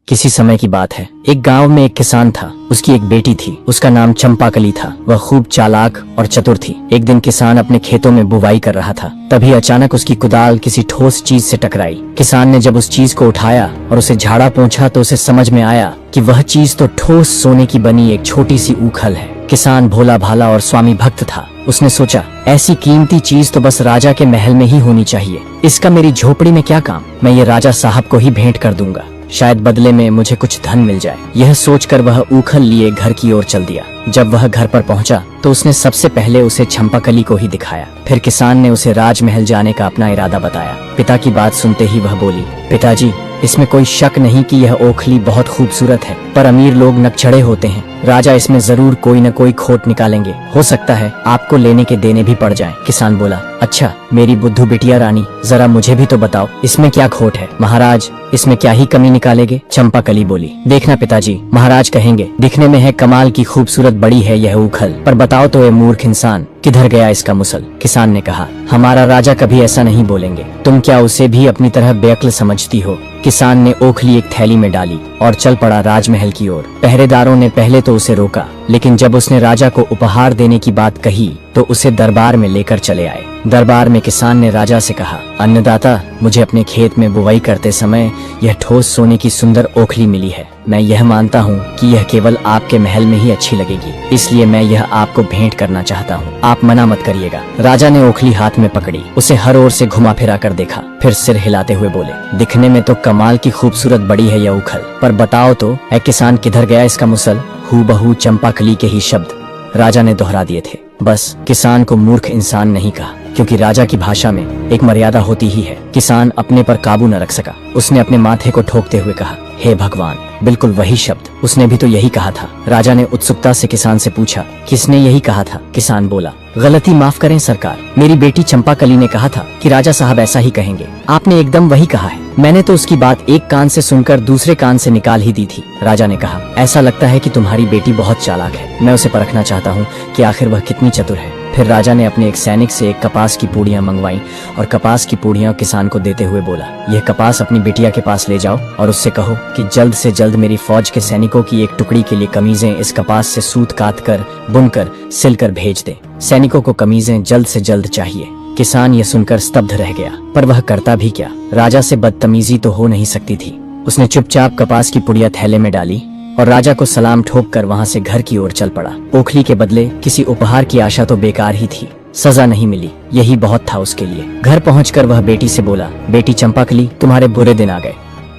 किसी समय की बात है। एक गांव में एक किसान था। उसकी एक बेटी थी। उसका नाम चंपाकली था। वह खूब चालाक और चतुर थी। एक दिन किसान अपने खेतों में बुवाई कर रहा था। तभी अचानक उसकी कुदाल किसी ठोस चीज से टकराई। किसान ने जब उस चीज को उठाया और उसे झाड़ा पोंछा तो उसे समझ में आया कि वह चीज तो ठोस सोने की बनी एक छोटी सी ऊखल है। किसान भोला भाला और स्वामी भक्त था। उसने सोचा, ऐसी कीमती चीज तो बस राजा के महल में ही होनी चाहिए। इसका मेरी झोपड़ी में क्या काम। मैं ये राजा साहब को ही भेंट कर दूंगा, शायद बदले में मुझे कुछ धन मिल जाए। यह सोचकर वह ऊखल लिए घर की ओर चल दिया। जब वह घर पर पहुंचा तो उसने सबसे पहले उसे चंपाकली को ही दिखाया। फिर किसान ने उसे राजमहल जाने का अपना इरादा बताया। पिता की बात सुनते ही वह बोली, पिताजी, इसमें कोई शक नहीं कि यह ओखली बहुत खूबसूरत है, पर अमीर लोग नकचढ़े होते हैं। राजा इसमें जरूर कोई न कोई खोट निकालेंगे। हो सकता है आपको लेने के देने भी पड़ जाएं। किसान बोला, अच्छा मेरी बुद्धू बिटिया रानी, जरा मुझे भी तो बताओ, इसमें क्या खोट है। महाराज, इसमें क्या ही कमी निकालेंगे। चंपाकली बोली, देखना पिताजी, महाराज कहेंगे दिखने में है कमाल की खूबसूरत बड़ी है यह ऊखल, पर बताओ तो ये मूर्ख इंसान, किधर गया इसका मुसल। किसान ने कहा, हमारा राजा कभी ऐसा नहीं बोलेंगे। तुम क्या उसे भी अपनी तरह बेअक्ल समझती हो। किसान ने ओखली एक थैली में डाली और चल पड़ा राजमहल की ओर। पहरेदारों ने पहले तो उसे रोका, लेकिन जब उसने राजा को उपहार देने की बात कही तो उसे दरबार में लेकर चले आए। दरबार में किसान ने राजा से कहा, अन्नदाता, मुझे अपने खेत में बुवाई करते समय यह ठोस सोने की सुंदर ओखली मिली है। मैं यह मानता हूँ कि यह केवल आपके महल में ही अच्छी लगेगी, इसलिए मैं यह आपको भेंट करना चाहता हूँ। आप मना मत करिएगा। राजा ने ओखली हाथ में पकड़ी, उसे हर ओर से घुमा फिरा कर देखा, फिर सिर हिलाते हुए बोले, दिखने में तो कमाल की खूबसूरत बड़ी है यह ऊखल, पर बताओ तो ऐ किसान, किधर गया इसका मुसल। हूबहू चंपाकली के ही शब्द राजा ने दोहरा दिए थे। बस किसान को मूर्ख इंसान नहीं कहा, क्योंकि राजा की भाषा में एक मर्यादा होती ही है। किसान अपने पर काबू न रख सका। उसने अपने माथे को ठोकते हुए कहा, हे भगवान, बिल्कुल वही शब्द, उसने भी तो यही कहा था। राजा ने उत्सुकता से किसान से पूछा, किसने यही कहा था। किसान बोला, गलती माफ करें सरकार, मेरी बेटी चंपाकली ने कहा था कि राजा साहब ऐसा ही कहेंगे। आपने एकदम वही कहा है। मैंने तो उसकी बात एक कान से सुनकर दूसरे कान से निकाल ही दी थी। राजा ने कहा, ऐसा लगता है कि तुम्हारी बेटी बहुत चालाक है। मैं उसे परखना चाहता हूँ कि आखिर वह कितनी चतुर है। फिर राजा ने अपने एक सैनिक से एक कपास की पूड़ियाँ मंगवाई और कपास की पूड़ियाँ किसान को देते हुए बोला, यह कपास अपनी बिटिया के पास ले जाओ और उससे कहो कि जल्द से जल्द मेरी फौज के सैनिकों की एक टुकड़ी के लिए कमीजें इस कपास से सूत काट कर, बुनकर, सिलकर भेज दे। सैनिकों को कमीजें जल्द से जल्द चाहिए। किसान ये सुनकर स्तब्ध रह गया, पर वह करता भी क्या। राजा से बदतमीजी तो हो नहीं सकती थी। उसने चुपचाप कपास की पुड़िया थैले में डाली और राजा को सलाम ठोक कर वहाँ से घर की ओर चल पड़ा। ओखली के बदले किसी उपहार की आशा तो बेकार ही थी। सजा नहीं मिली, यही बहुत था उसके लिए। घर पहुंचकर वह बेटी से बोला, बेटी चंपाकली, तुम्हारे बुरे दिन आ गए।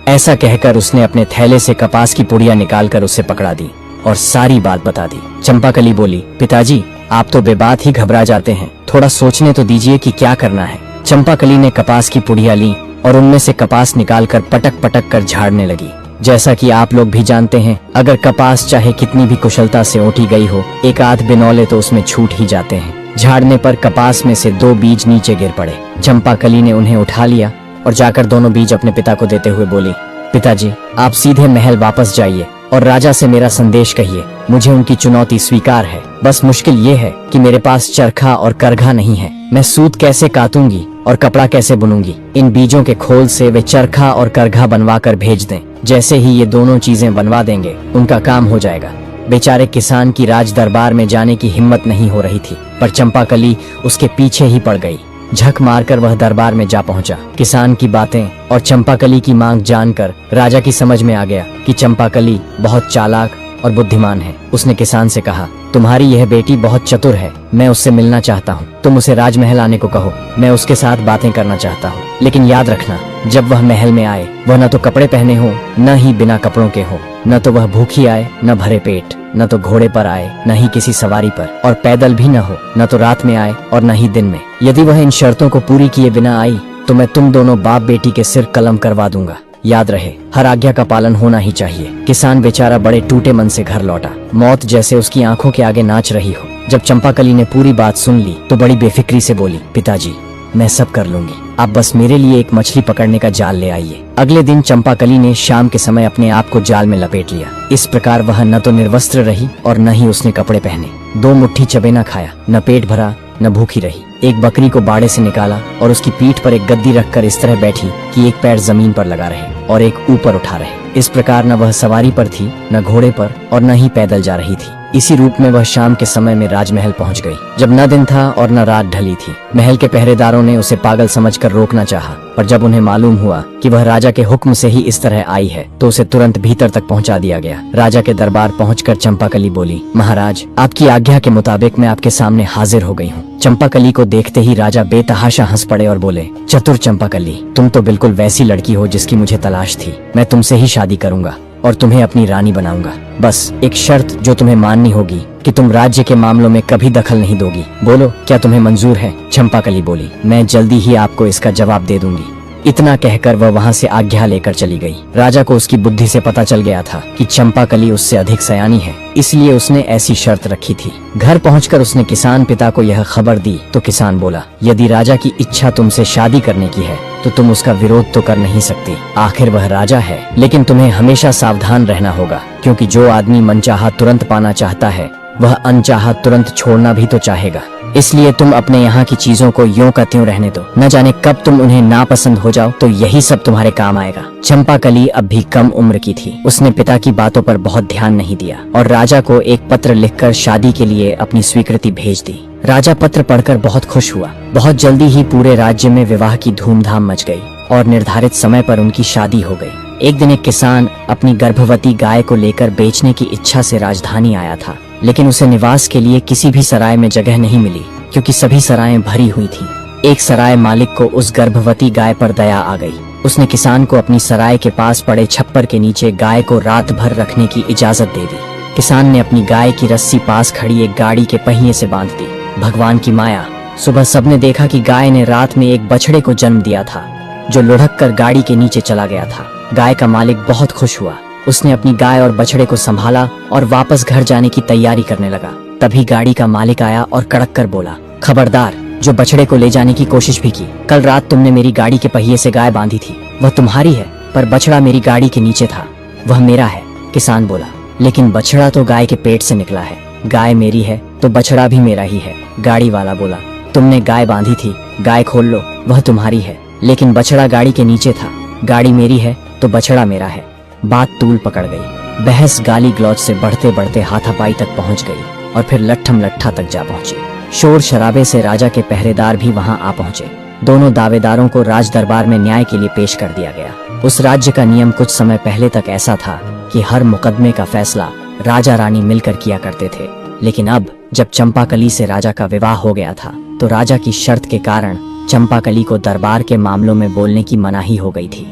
ऐसा कहकर उसने अपने थैले से कपास की पुड़िया निकालकर उसे पकड़ा दी और सारी बात बता दी। चंपाकली बोली, पिताजी, आप तो बेबात ही घबरा जाते हैं, थोड़ा सोचने तो दीजिए कि क्या करना है। चंपाकली ने कपास की पुड़िया ली और उनमें से कपास निकालकर पटक पटक कर झाड़ने लगी। जैसा कि आप लोग भी जानते हैं, अगर कपास चाहे कितनी भी कुशलता से ओटी गई हो, एक आध बिनौले तो उसमें छूट ही जाते हैं। झाड़ने पर कपास में से 2 बीज नीचे गिर पड़े। चंपाकली ने उन्हें उठा लिया और जाकर दोनों बीज अपने पिता को देते हुए बोली, पिताजी, आप सीधे महल वापस जाइए और राजा से मेरा संदेश कहिए, मुझे उनकी चुनौती स्वीकार है। बस मुश्किल ये है कि मेरे पास चरखा और करघा नहीं है। मैं सूत कैसे काटूंगी और कपड़ा कैसे बुनूंगी। इन बीजों के खोल से वे चरखा और करघा बनवा कर भेज दें। जैसे ही ये दोनों चीजें बनवा देंगे, उनका काम हो जाएगा। बेचारे किसान की राज दरबार में जाने की हिम्मत नहीं हो रही थी, पर चंपाकली उसके पीछे ही पड़ गई। झक मारकर वह दरबार में जा पहुंचा। किसान की बातें और चंपाकली की मांग जानकर राजा की समझ में आ गया कि चंपाकली बहुत चालाक और बुद्धिमान है। उसने किसान से कहा, तुम्हारी यह बेटी बहुत चतुर है, मैं उससे मिलना चाहता हूँ। तुम उसे राजमहल आने को कहो, मैं उसके साथ बातें करना चाहता हूँ। लेकिन याद रखना, जब वह महल में आए, वह न तो कपड़े पहने हो, न ही बिना कपड़ों के हो। न तो वह भूखी आए, न भरे पेट, न तो घोड़े पर आए, न ही किसी सवारी पर, और पैदल भी न हो। न तो रात में आए और न ही दिन में। यदि वह इन शर्तों को पूरी किए बिना आई तो मैं तुम दोनों बाप बेटी के सिर कलम करवा दूंगा। याद रहे, हर आज्ञा का पालन होना ही चाहिए। किसान बेचारा बड़े टूटे मन से घर लौटा। मौत जैसे उसकी आंखों के आगे नाच रही हो। जब चंपाकली ने पूरी बात सुन ली तो बड़ी बेफिक्री से बोली, पिताजी, मैं सब कर लूंगी, आप बस मेरे लिए एक मछली पकड़ने का जाल ले आइए। अगले दिन चंपाकली ने शाम के समय अपने आप को जाल में लपेट लिया। इस प्रकार वह न तो निर्वस्त्र रही और न ही उसने कपड़े पहने। 2 मुट्ठी चबेना खाया, न पेट भरा न भूखी रही। एक बकरी को बाड़े से निकाला और उसकी पीठ पर एक गद्दी रखकर इस तरह बैठी कि एक पैर जमीन पर लगा रहे और एक ऊपर उठा रहे। इस प्रकार न वह सवारी पर थी, न घोड़े पर, और न ही पैदल जा रही थी। इसी रूप में वह शाम के समय में राजमहल पहुंच गई, जब न दिन था और न रात ढली थी। महल के पहरेदारों ने उसे पागल समझकर रोकना चाहा, पर जब उन्हें मालूम हुआ कि वह राजा के हुक्म से ही इस तरह आई है, तो उसे तुरंत भीतर तक पहुंचा दिया गया। राजा के दरबार पहुंचकर चंपाकली बोली, महाराज, आपकी आज्ञा के मुताबिक मैं आपके सामने हाजिर हो गई हूँ। चंपाकली को देखते ही राजा बेतहाशा हंस पड़े और बोले, चतुर चंपाकली, तुम तो बिल्कुल वैसी लड़की हो जिसकी मुझे तलाश थी। मैं तुमसे ही शादी करूंगा और तुम्हें अपनी रानी बनाऊंगा। बस एक शर्त जो तुम्हें माननी होगी कि तुम राज्य के मामलों में कभी दखल नहीं दोगी। बोलो, क्या तुम्हें मंजूर है? चंपाकली बोली, मैं जल्दी ही आपको इसका जवाब दे दूंगी। इतना कहकर वह वहाँ से आज्ञा लेकर चली गई। राजा को उसकी बुद्धि से पता चल गया था कि चंपाकली उससे अधिक सयानी है, इसलिए उसने ऐसी शर्त रखी थी। घर पहुंचकर उसने किसान पिता को यह खबर दी तो किसान बोला, यदि राजा की इच्छा तुमसे शादी करने की है तो तुम उसका विरोध तो कर नहीं सकती। आखिर वह राजा है। लेकिन तुम्हें हमेशा सावधान रहना होगा, क्योंकि जो आदमी मनचाहा तुरंत पाना चाहता है वह अनचाहा तुरंत छोड़ना भी तो चाहेगा। इसलिए तुम अपने यहाँ की चीजों को यूं का त्यों रहने दो। न जाने कब तुम उन्हें नापसंद हो जाओ तो यही सब तुम्हारे काम आएगा। चंपाकली अब भी कम उम्र की थी। उसने पिता की बातों पर बहुत ध्यान नहीं दिया और राजा को एक पत्र लिखकर शादी के लिए अपनी स्वीकृति भेज दी। राजा पत्र पढ़कर बहुत खुश हुआ। बहुत जल्दी ही पूरे राज्य में विवाह की धूमधाम मच गई और निर्धारित समय पर उनकी शादी हो गई। एक दिन एक किसान अपनी गर्भवती गाय को लेकर बेचने की इच्छा से राजधानी आया था, लेकिन उसे निवास के लिए किसी भी सराय में जगह नहीं मिली, क्योंकि सभी सरायें भरी हुई थीं। एक सराय मालिक को उस गर्भवती गाय पर दया आ गई। उसने किसान को अपनी सराय के पास पड़े छप्पर के नीचे गाय को रात भर रखने की इजाजत दे दी। किसान ने अपनी गाय की रस्सी पास खड़ी एक गाड़ी के पहिए से बांध दी। भगवान की माया, सुबह सबने देखा कि गाय ने रात में एक बछड़े को जन्म दिया था, जो लुढ़क कर गाड़ी के नीचे चला गया था। गाय का मालिक बहुत खुश हुआ। उसने अपनी गाय और बछड़े को संभाला और वापस घर जाने की तैयारी करने लगा। तभी गाड़ी का मालिक आया और कड़क कर बोला, खबरदार, जो बछड़े को ले जाने की कोशिश भी की। कल रात तुमने मेरी गाड़ी के पहिए से गाय बांधी थी, वह तुम्हारी है, पर बछड़ा मेरी गाड़ी के नीचे था, वह मेरा है। किसान बोला, लेकिन बछड़ा तो गाय के पेट से निकला है। गाय मेरी है तो बछड़ा भी मेरा ही है। गाड़ी वाला बोला, तुमने गाय बांधी थी, गाय खोल लो, वह तुम्हारी है, लेकिन बछड़ा गाड़ी के नीचे था। गाड़ी मेरी है तो बछड़ा मेरा है। बात तूल पकड़ गई। बहस गाली गलौज से बढ़ते बढ़ते हाथापाई तक पहुंच गई और फिर लट्ठम लट्ठा तक जा पहुंची। शोर शराबे से राजा के पहरेदार भी वहां आ पहुंचे। दोनों दावेदारों को राज दरबार में न्याय के लिए पेश कर दिया गया। उस राज्य का नियम कुछ समय पहले तक ऐसा था कि हर मुकदमे का फैसला राजा रानी मिलकर किया करते थे, लेकिन अब जब चंपाकली से राजा का विवाह हो गया था तो राजा की शर्त के कारण चंपाकली को दरबार के मामलों में बोलने की मनाही हो गई थी।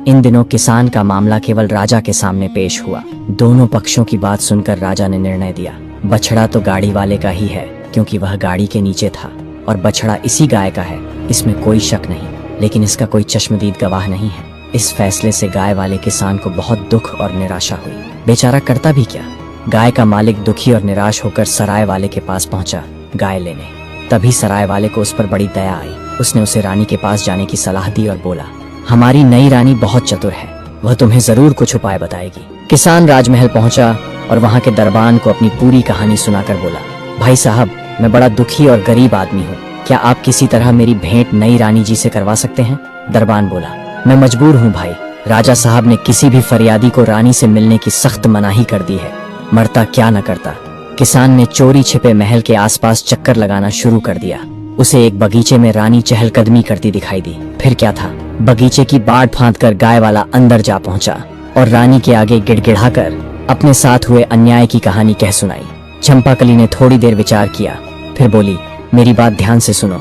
इन दिनों किसान का मामला केवल राजा के सामने पेश हुआ। दोनों पक्षों की बात सुनकर राजा ने निर्णय दिया, बछड़ा तो गाड़ी वाले का ही है, क्योंकि वह गाड़ी के नीचे था, और बछड़ा इसी गाय का है, इसमें कोई शक नहीं, लेकिन इसका कोई चश्मदीद गवाह नहीं है। इस फैसले से गाय वाले किसान को बहुत दुख और निराशा हुई। बेचारा करता भी क्या। गाय का मालिक दुखी और निराश होकर सराय वाले के पास पहुंचा गाय लेने। तभी सराय वाले को उस पर बड़ी दया आई। उसने उसे रानी के पास जाने की सलाह दी और बोला, हमारी नई रानी बहुत चतुर है, वह तुम्हें जरूर कुछ उपाय बताएगी। किसान राजमहल पहुंचा और वहां के दरबान को अपनी पूरी कहानी सुनाकर बोला, भाई साहब, मैं बड़ा दुखी और गरीब आदमी हूँ, क्या आप किसी तरह मेरी भेंट नई रानी जी से करवा सकते हैं? दरबान बोला, मैं मजबूर हूँ भाई, राजा साहब ने किसी भी फरियादी को रानी से मिलने की सख्त मनाही कर दी है, मरता क्या न करता। किसान ने चोरी छिपे महल के आसपास चक्कर लगाना शुरू कर दिया। उसे एक बगीचे में रानी चहलकदमी करती दिखाई दी। फिर क्या था, बगीचे की बाड़ फांद कर गाय वाला अंदर जा पहुंचा और रानी के आगे गिड़गिड़ाकर अपने साथ हुए अन्याय की कहानी कह सुनाई। चंपाकली ने थोड़ी देर विचार किया, फिर बोली, मेरी बात ध्यान से सुनो।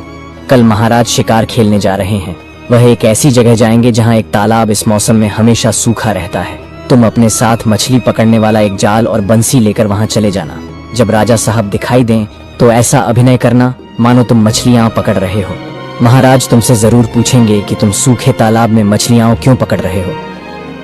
कल महाराज शिकार खेलने जा रहे हैं। वह एक ऐसी जगह जाएंगे जहाँ एक तालाब इस मौसम में हमेशा सूखा रहता है। तुम अपने साथ मछली पकड़ने वाला एक जाल और बंसी लेकर वहाँ चले जाना। जब राजा साहब दिखाई दें तो ऐसा अभिनय करना मानो तुम मछलियां पकड़ रहे हो। महाराज तुमसे जरूर पूछेंगे कि तुम सूखे तालाब में मछलियां क्यों पकड़ रहे हो।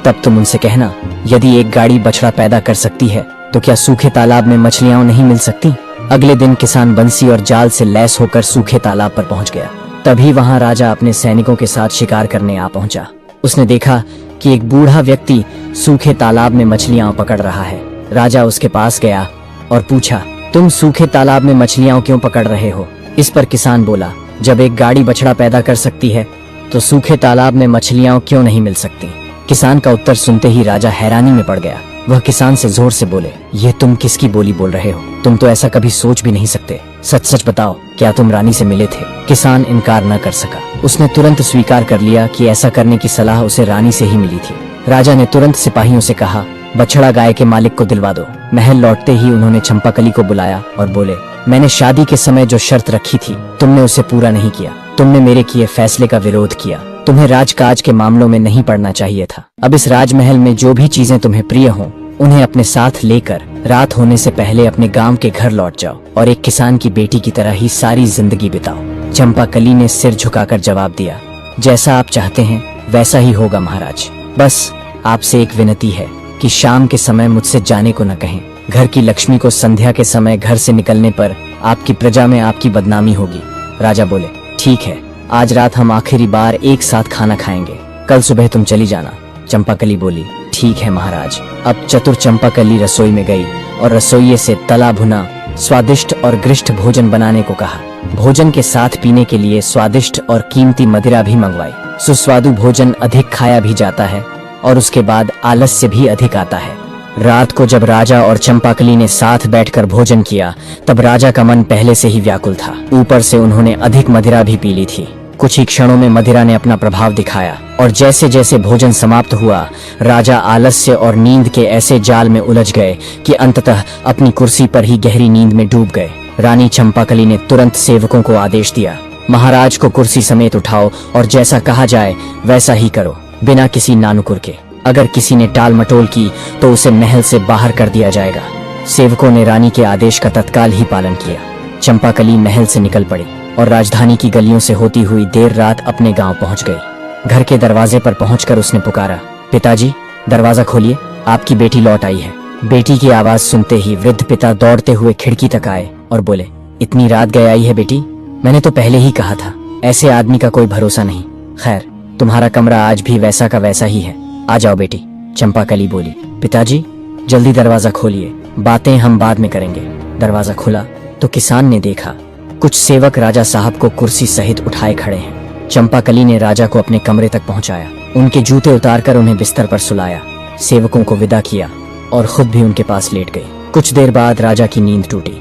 तब तुम उनसे कहना, यदि एक गाड़ी बछड़ा पैदा कर सकती है तो क्या सूखे तालाब में मछलियां नहीं मिल सकती? अगले दिन किसान बंसी और जाल से लैस होकर सूखे तालाब पर पहुंच गया। तभी वहां राजा अपने सैनिकों के साथ शिकार करने आ पहुंचा। उसने देखा कि एक बूढ़ा व्यक्ति सूखे तालाब में मछलियां पकड़ रहा है। राजा उसके पास गया और पूछा, तुम सूखे तालाब में मछलियां क्यों पकड़ रहे हो? इस पर किसान बोला, जब एक गाड़ी बछड़ा पैदा कर सकती है तो सूखे तालाब में मछलियां क्यों नहीं मिल सकती। किसान का उत्तर सुनते ही राजा हैरानी में पड़ गया। वह किसान से जोर से बोले, ये तुम किसकी बोली बोल रहे हो? तुम तो ऐसा कभी सोच भी नहीं सकते। सच सच बताओ, क्या तुम रानी से मिले थे? किसान इनकार न कर सका। उसने तुरंत स्वीकार कर लिया कि ऐसा करने की सलाह उसे रानी से ही मिली थी। राजा ने तुरंत सिपाहियों से कहा, बछड़ा गाय के मालिक को दिलवा दो। महल लौटते ही उन्होंने चंपाकली को बुलाया और बोले, मैंने शादी के समय जो शर्त रखी थी तुमने उसे पूरा नहीं किया। तुमने मेरे किए फैसले का विरोध किया। तुम्हें राजकाज के मामलों में नहीं पड़ना चाहिए था। अब इस राजमहल में जो भी चीजें तुम्हें प्रिय हों उन्हें अपने साथ लेकर रात होने से पहले अपने गांव के घर लौट जाओ और एक किसान की बेटी की तरह ही सारी जिंदगी बिताओ। चंपाकली ने सिर झुकाकर जवाब दिया, जैसा आप चाहते हैं वैसा ही होगा महाराज। बस आपसे एक विनती है कि शाम के समय मुझसे जाने को न कहें। घर की लक्ष्मी को संध्या के समय घर से निकलने पर आपकी प्रजा में आपकी बदनामी होगी। राजा बोले, ठीक है, आज रात हम आखिरी बार एक साथ खाना खाएंगे, कल सुबह तुम चली जाना। चंपाकली बोली, ठीक है महाराज। अब चतुर चंपाकली रसोई में गई और रसोइये से तला भुना स्वादिष्ट और गृष्ट भोजन बनाने को कहा। भोजन के साथ पीने के लिए स्वादिष्ट और कीमती मदिरा भी मंगवाई। सुस्वादु भोजन अधिक खाया भी जाता है और उसके बाद आलस्य भी अधिक आता है। रात को जब राजा और चंपाकली ने साथ बैठकर भोजन किया तब राजा का मन पहले से ही व्याकुल था। ऊपर से उन्होंने अधिक मदिरा भी पी ली थी। कुछ ही क्षणों में मदिरा ने अपना प्रभाव दिखाया और जैसे जैसे भोजन समाप्त हुआ राजा आलस्य और नींद के ऐसे जाल में उलझ गए कि अंततः अपनी कुर्सी पर ही गहरी नींद में डूब गए। रानी चंपाकली ने तुरंत सेवकों को आदेश दिया, महाराज को कुर्सी समेत उठाओ और जैसा कहा जाए वैसा ही करो, बिना किसी नानुकुर के। अगर किसी ने टाल मटोल की तो उसे महल से बाहर कर दिया जाएगा। सेवकों ने रानी के आदेश का तत्काल ही पालन किया। चंपाकली महल से निकल पड़ी और राजधानी की गलियों से होती हुई देर रात अपने गांव पहुंच गई। घर के दरवाजे पर पहुंचकर उसने पुकारा, पिताजी दरवाजा खोलिए, आपकी बेटी लौट आई है। बेटी की आवाज सुनते ही वृद्ध पिता दौड़ते हुए खिड़की तक आए और बोले, इतनी रात गए आई है बेटी? मैंने तो पहले ही कहा था, ऐसे आदमी का कोई भरोसा नहीं। खैर, तुम्हारा कमरा आज भी वैसा का वैसा ही है, आ जाओ बेटी। चंपाकली बोली, पिताजी जल्दी दरवाजा खोलिए, बातें हम बाद में करेंगे। दरवाजा खुला तो किसान ने देखा कुछ सेवक राजा साहब को कुर्सी सहित उठाए खड़े हैं। चंपाकली ने राजा को अपने कमरे तक पहुंचाया, उनके जूते उतारकर उन्हें बिस्तर पर सुलाया, सेवकों को विदा किया और खुद भी उनके पास लेट गई। कुछ देर बाद राजा की नींद टूटी।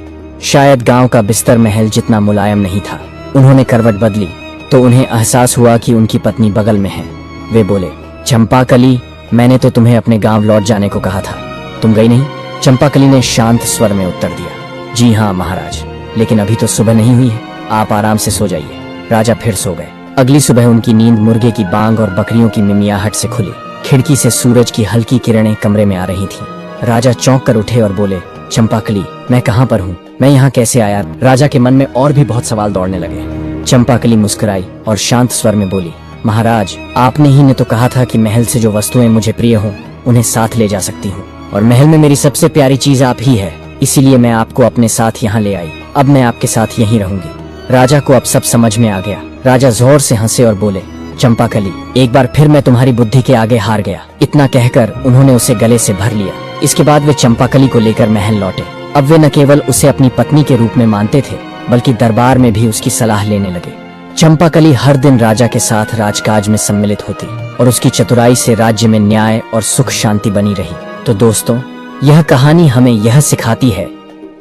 शायद गांव का बिस्तर महल जितना मुलायम नहीं था। उन्होंने करवट बदली तो उन्हें एहसास हुआ कि उनकी पत्नी बगल में है। वे बोले, चंपाकली, मैंने तो तुम्हें अपने गांव लौट जाने को कहा था, तुम गई नहीं? चंपाकली ने शांत स्वर में उत्तर दिया, जी हाँ महाराज, लेकिन अभी तो सुबह नहीं हुई है, आप आराम से सो जाइए। राजा फिर सो गए। अगली सुबह उनकी नींद मुर्गे की बांग और बकरियों की मिमियाहट से खुली। खिड़की से सूरज की हल्की किरणें कमरे में आ रही थीं। राजा चौंक कर उठे और बोले, चंपाकली, मैं कहाँ पर हूँ? मैं यहाँ कैसे आया? राजा के मन में और भी बहुत सवाल दौड़ने लगे। चंपाकली मुस्कुराई और शांत स्वर में बोली, महाराज, आपने ही ने तो कहा था कि महल से जो वस्तुएं मुझे प्रिय हों उन्हें साथ ले जा सकती हूँ, और महल में मेरी सबसे प्यारी चीज आप ही है, इसीलिए मैं आपको अपने साथ यहाँ ले आई। अब मैं आपके साथ यहीं रहूंगी। राजा को अब सब समझ में आ गया। राजा जोर से हंसे और बोले, चंपाकली, एक बार फिर मैं तुम्हारी बुद्धि के आगे हार गया। इतना कहकर उन्होंने उसे गले से भर लिया। इसके बाद वे चंपाकली को लेकर महल लौटे। अब वे न केवल उसे अपनी पत्नी के रूप में मानते थे बल्कि दरबार में भी उसकी सलाह लेने लगे। चंपाकली हर दिन राजा के साथ राजकाज में सम्मिलित होती और उसकी चतुराई से राज्य में न्याय और सुख शांति बनी रही। तो दोस्तों, यह कहानी हमें यह सिखाती है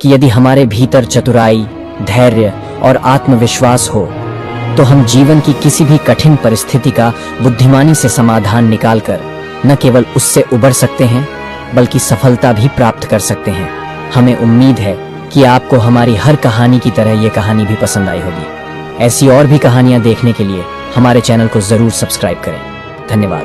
कि यदि हमारे भीतर चतुराई, धैर्य और आत्मविश्वास हो तो हम जीवन की किसी भी कठिन परिस्थिति का बुद्धिमानी से समाधान निकालकर न केवल उससे उबर सकते हैं बल्कि सफलता भी प्राप्त कर सकते हैं। हमें उम्मीद है कि आपको हमारी हर कहानी की तरह ये कहानी भी पसंद आई होगी। ऐसी और भी कहानियां देखने के लिए हमारे चैनल को जरूर सब्सक्राइब करें। धन्यवाद।